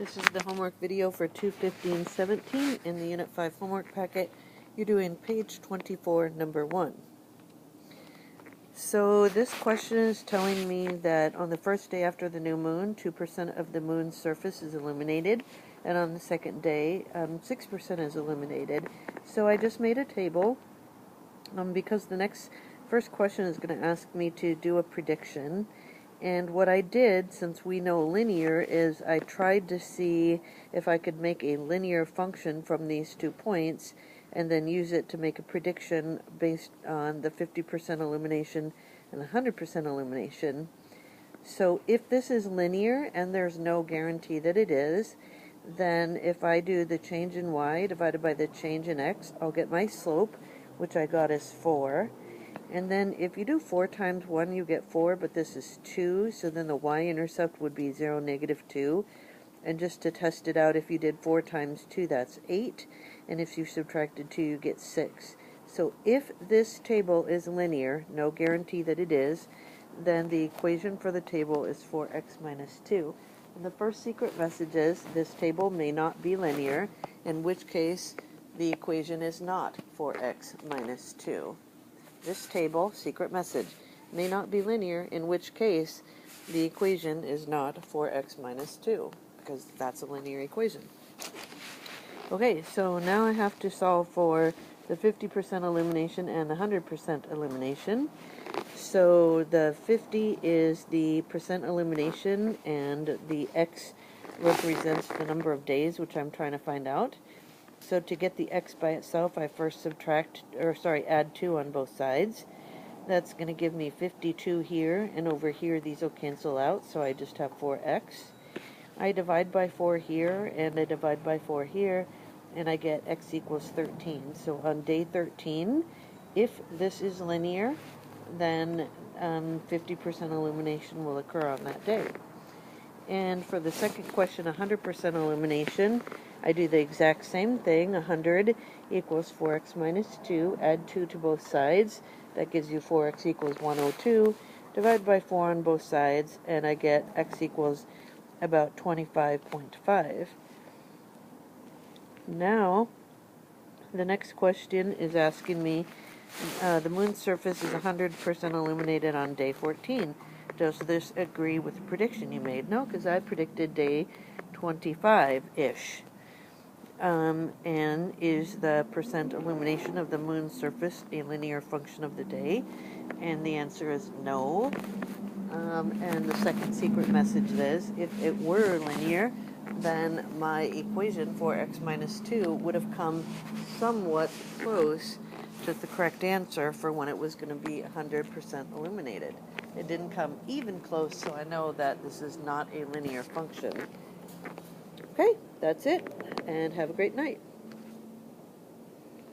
This is the homework video for 2:15:17 in the Unit 5 homework packet. You're doing page 24, number 1. So this question is telling me that on the first day after the new moon, 2% of the moon's surface is illuminated, and on the second day, 6% is illuminated. So I just made a table because the first question is going to ask me to do a prediction. And what I did, since we know linear, is I tried to see if I could make a linear function from these 2 points and then use it to make a prediction based on the 50% illumination and 100% illumination. So if this is linear, and there's no guarantee that it is, then if I do the change in y divided by the change in x, I'll get my slope, which I got as 4. And then if you do 4 times 1, you get 4, but this is 2, so then the y-intercept would be 0, -2. And just to test it out, if you did 4 times 2, that's 8. And if you subtracted 2, you get 6. So if this table is linear, no guarantee that it is, then the equation for the table is 4x minus 2. And the first secret message is this table may not be linear, in which case the equation is not 4x minus 2. This table, secret message, may not be linear, in which case the equation is not 4x minus 2, because that's a linear equation. Okay, so now I have to solve for the 50% illumination and the 100% illumination. So the 50 is the percent illumination, and the x represents the number of days, which I'm trying to find out. So to get the x by itself, I first add 2 on both sides. That's going to give me 52 here, and over here these will cancel out, so I just have 4x. I divide by 4 here, and I divide by 4 here, and I get x equals 13. So on day 13, if this is linear, then 50% illumination will occur on that day. And for the second question, 100% illumination, I do the exact same thing. 100 equals 4x minus 2. Add 2 to both sides. That gives you 4x equals 102. Divide by 4 on both sides, and I get x equals about 25.5. Now, the next question is asking me, the moon's surface is 100% illuminated on day 14. Does this agree with the prediction you made? No, because I predicted day 25-ish. And is the percent illumination of the moon's surface a linear function of the day? And the answer is no. And the second secret message is, if it were linear, then my equation for x minus 2 would have come somewhat close to the correct answer for when it was going to be 100% illuminated. It didn't come even close, so I know that this is not a linear function. Okay, that's it, and have a great night.